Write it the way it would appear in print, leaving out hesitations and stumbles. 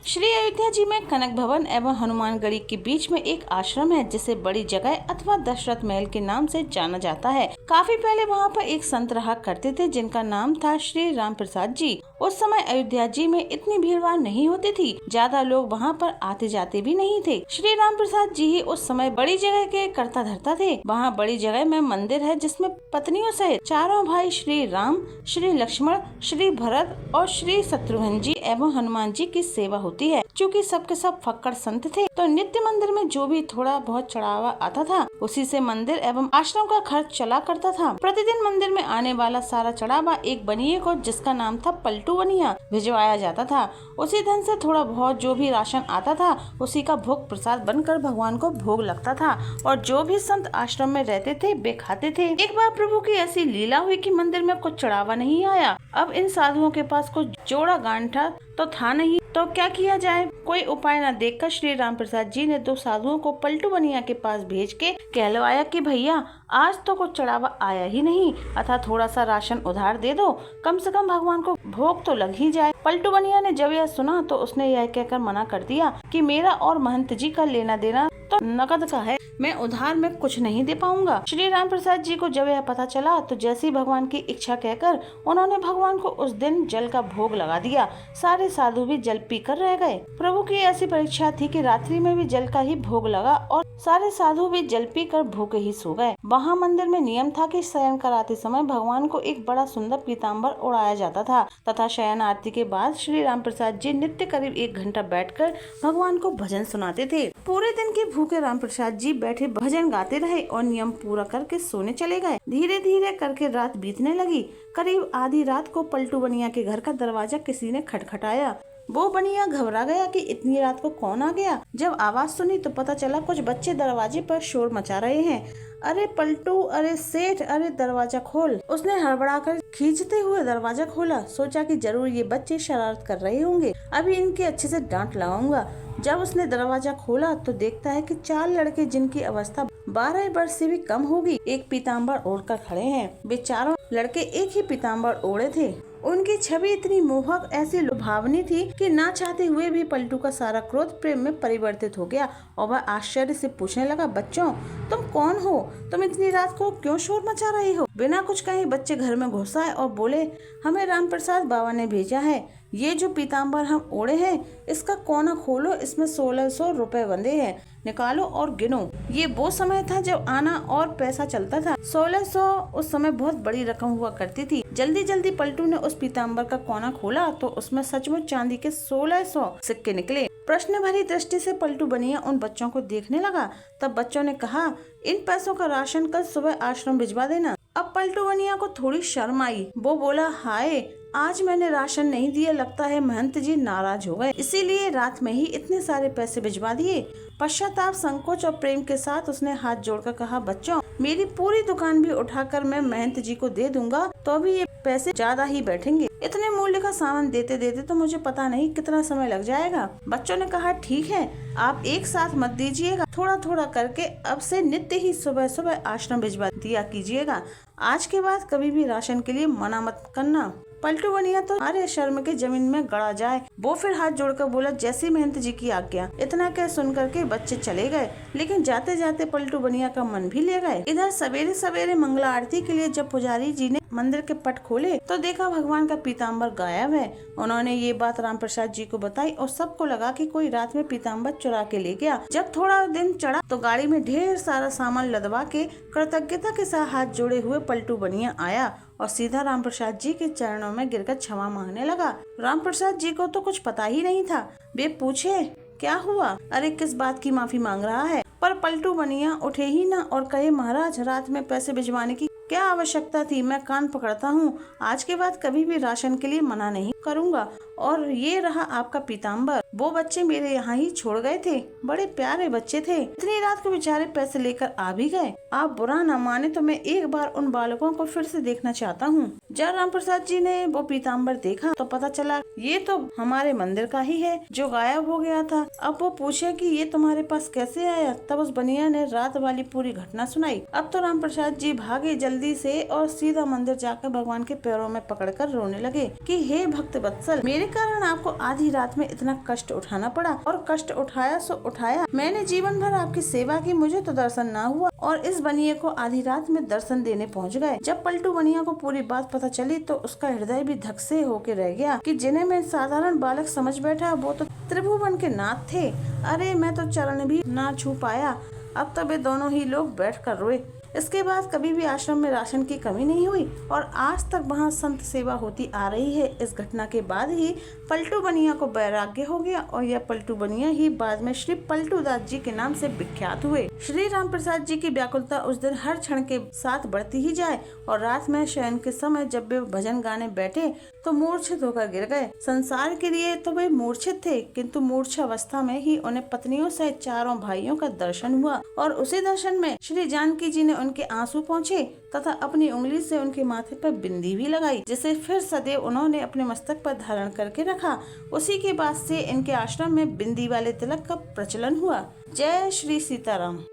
श्री अयोध्या जी में कनक भवन एवं हनुमानगढ़ी के बीच में एक आश्रम है जिसे बड़ी जगह अथवा दशरथ महल के नाम से जाना जाता है। काफी पहले वहाँ पर एक संत रहा करते थे जिनका नाम था श्री राम प्रसाद जी। उस समय अयोध्या जी में इतनी भीड़भाड़ नहीं होती थी, ज्यादा लोग वहाँ पर आते जाते भी नहीं थे। श्री राम प्रसाद जी ही उस समय बड़ी जगह के कर्ता धर्ता थे। वहाँ बड़ी जगह में मंदिर है जिसमें पत्नियों सहित चारों भाई श्री राम, श्री लक्ष्मण, श्री भरत और श्री शत्रुघ्न जी एवं हनुमान जी की सेवा होती है। चूँकि सबके सब फक्कड़ संत थे तो नित्य मंदिर में जो भी थोड़ा बहुत चढ़ावा आता था उसी से मंदिर एवं आश्रम का खर्च चला करता था। प्रतिदिन मंदिर में आने वाला सारा चढ़ावा एक बनिए को, जिसका नाम था पलटू बनिया, भिजवाया जाता था। उसी धन से थोड़ा बहुत जो भी राशन आता था उसी का भोग प्रसाद बनकर भगवान को भोग लगता था और जो भी संत आश्रम में रहते थे वे खाते थे। एक बार प्रभु की ऐसी लीला हुई कि मंदिर में कुछ चढ़ावा नहीं आया। अब इन साधुओं के पास कुछ जोड़ा गांठा तो था नहीं, तो क्या किया जाए। कोई उपाय न देखकर श्री राम प्रसाद जी ने दो साधुओं को पलटू बनिया के पास भेज के कहलवाया कि भैया आज तो कुछ चढ़ावा आया ही नहीं, अतः थोड़ा सा राशन उधार दे दो, कम से कम भगवान को भोग तो लग ही जाए। पलटू बनिया ने जब यह सुना तो उसने यह कहकर मना कर दिया कि मेरा और महंत जी का लेना देना तो नकद का है, मैं उधार में कुछ नहीं दे पाऊंगा। श्री राम प्रसाद जी को जब यह पता चला तो जैसी भगवान की इच्छा कहकर उन्होंने भगवान को उस दिन जल का भोग लगा दिया। सारे साधु भी जल पीकर रह गए। प्रभु की ऐसी परीक्षा थी कि रात्रि में भी जल का ही भोग लगा और सारे साधु भी जल पीकर भूखे ही सो गए। वहाँ मंदिर में नियम था कि शयन कराते समय भगवान को एक बड़ा सुंदर पीताम्बर ओढ़ाया जाता था तथा शयन आरती के बाद श्री राम प्रसाद जी नित्य करीब 1 घंटा बैठकर भगवान को भजन सुनाते थे। पूरे दिन के भूखे राम प्रसाद जी बैठे भजन गाते रहे और नियम पूरा करके सोने चले गए। धीरे धीरे करके रात बीतने लगी। करीब आधी रात को पलटू बनिया के घर का दरवाजा किसी ने खटखटाया। वो बनिया घबरा गया कि इतनी रात को कौन आ गया। जब आवाज सुनी तो पता चला कुछ बच्चे दरवाजे पर शोर मचा रहे हैं। अरे पलटू, अरे सेठ, अरे दरवाजा खोल। उसने हड़बड़ाकर खींचते हुए दरवाजा खोला। सोचा कि जरूर ये बच्चे शरारत कर रहे होंगे, अभी इनके अच्छे से डांट लगाऊंगा। जब उसने दरवाजा खोला तो देखता है कि 4 लड़के जिनकी अवस्था 12 वर्ष से भी कम होगी एक पीताम्बर ओढ़कर खड़े हैं। वे चारों लड़के एक ही पीताम्बर ओढ़े थे। उनकी छवि इतनी मोहक, ऐसी लुभावनी थी कि ना चाहते हुए भी पलटू का सारा क्रोध प्रेम में परिवर्तित हो गया और वह आश्चर्य से पूछने लगा, बच्चों तुम कौन हो? तुम इतनी रात को क्यों शोर मचा रहे हो? बिना कुछ कहे बच्चे घर में घुस आए और बोले, हमें राम प्रसाद बाबा ने भेजा है। ये जो पीताम्बर हम ओढ़े हैं इसका कोना खोलो, इसमें 1600 रुपए बंधे हैं, निकालो और गिनो। ये वो समय था जब आना और पैसा चलता था। 1600 उस समय बहुत बड़ी रकम हुआ करती थी। जल्दी जल्दी पलटू ने उस पीताम्बर का कोना खोला तो उसमें सचमुच चांदी के 1600 सिक्के निकले। प्रश्न भरी दृष्टि से पलटू बनिया उन बच्चों को देखने लगा। तब बच्चों ने कहा, इन पैसों का राशन कल सुबह आश्रम भिजवा देना। अब पलटू बनिया को थोड़ी शर्म आई। वो बोला, हाय आज मैंने राशन नहीं दिया, लगता है महंत जी नाराज हो गए, इसीलिए रात में ही इतने सारे पैसे भिजवा दिए। पश्चाताप, संकोच और प्रेम के साथ उसने हाथ जोड़कर कहा, बच्चों मेरी पूरी दुकान भी उठाकर मैं महंत जी को दे दूंगा तो भी ये पैसे ज्यादा ही बैठेंगे। इतने मूल्य का सामान देते देते तो मुझे पता नहीं कितना समय लग जाएगा। बच्चों ने कहा, ठीक है आप एक साथ मत दीजिएगा, थोड़ा थोड़ा करके अब से नित्य ही सुबह सुबह आश्रम भिजवा दिया कीजिएगा। आज के बाद कभी भी राशन के लिए मना मत करना। पलटू बनिया तो अरे शर्म के जमीन में गड़ा जाए। वो फिर हाथ जोड़कर बोला, जैसी महंत जी की आज्ञा। इतना कह सुनकर के बच्चे चले गए, लेकिन जाते जाते पलटू बनिया का मन भी ले गए। इधर सवेरे सवेरे मंगला आरती के लिए जब पुजारी जी ने मंदिर के पट खोले तो देखा भगवान का पीताम्बर गायब है। उन्होंने ये बात राम प्रसाद जी को बताई और सबको लगा कि कोई रात में पीताम्बर चुरा के ले गया। जब थोड़ा दिन चढ़ा तो गाड़ी में ढेर सारा सामान लदवा के कृतज्ञता के साथ हाथ जोड़े हुए पलटू बनिया आया और सीधा राम प्रसाद जी के चरणों में गिरकर क्षमा मांगने लगा। राम प्रसाद जी को तो कुछ पता ही नहीं था। वे पूछे, क्या हुआ? अरे किस बात की माफी मांग रहा है? पर पलटू बनिया उठे ही ना और कहे, महाराज रात में पैसे भिजवाने की क्या आवश्यकता थी? मैं कान पकड़ता हूँ, आज के बाद कभी भी राशन के लिए मना नहीं करूँगा। और ये रहा आपका पीताम्बर, वो बच्चे मेरे यहाँ ही छोड़ गए थे, बड़े प्यारे बच्चे थे, इतनी रात को बेचारे पैसे लेकर आ भी गए। आप बुरा न माने तो मैं एक बार उन बालकों को फिर से देखना चाहता हूँ। जब राम प्रसाद जी ने वो पीताम्बर देखा तो पता चला ये तो हमारे मंदिर का ही है जो गायब हो गया था। अब वो पूछे कि ये तुम्हारे पास कैसे आया? तब उस बनिया ने रात वाली पूरी घटना सुनाई। अब तो राम प्रसाद जी भागे जल्दी जल्दी से और सीधा मंदिर जाकर भगवान के पैरों में पकड़कर रोने लगे कि हे भक्त वत्सल, मेरे कारण आपको आधी रात में इतना कष्ट उठाना पड़ा और कष्ट उठाया सो उठाया। मैंने जीवन भर आपकी सेवा की, मुझे तो दर्शन ना हुआ और इस बनिए को आधी रात में दर्शन देने पहुंच गए। जब पलटू बनिया को पूरी बात पता चली तो उसका हृदय भी धक से होके रह गया कि जिन्हें मैं साधारण बालक समझ बैठा वो तो त्रिभुवन के नाथ थे। अरे मैं तो चरण भी ना छू पाया। अब तो वे दोनों ही लोग बैठकर रोए। इसके बाद कभी भी आश्रम में राशन की कमी नहीं हुई और आज तक वहाँ संत सेवा होती आ रही है। इस घटना के बाद ही पलटू बनिया को वैराग्य हो गया और यह पलटू बनिया ही बाद में श्री पलटू दास जी के नाम से विख्यात हुए। श्री राम प्रसाद जी की व्याकुलता उस दिन हर क्षण के साथ बढ़ती ही जाए और रात में शयन के समय जब वे भजन गाने बैठे तो मूर्छित होकर गिर गए। संसार के लिए तो वे मूर्छित थे, किंतु मूर्छावस्था में ही उन्हें पत्नियों सहित चारों भाइयों का दर्शन हुआ और उसी दर्शन में श्री जानकी जी ने उनके आंसू पहुँचे तथा अपनी उंगली से उनके माथे पर बिंदी भी लगाई, जिसे फिर सदैव उन्होंने अपने मस्तक पर धारण करके रखा। उसी के बाद से इनके आश्रम में बिंदी वाले तिलक का प्रचलन हुआ। जय श्री सीताराम।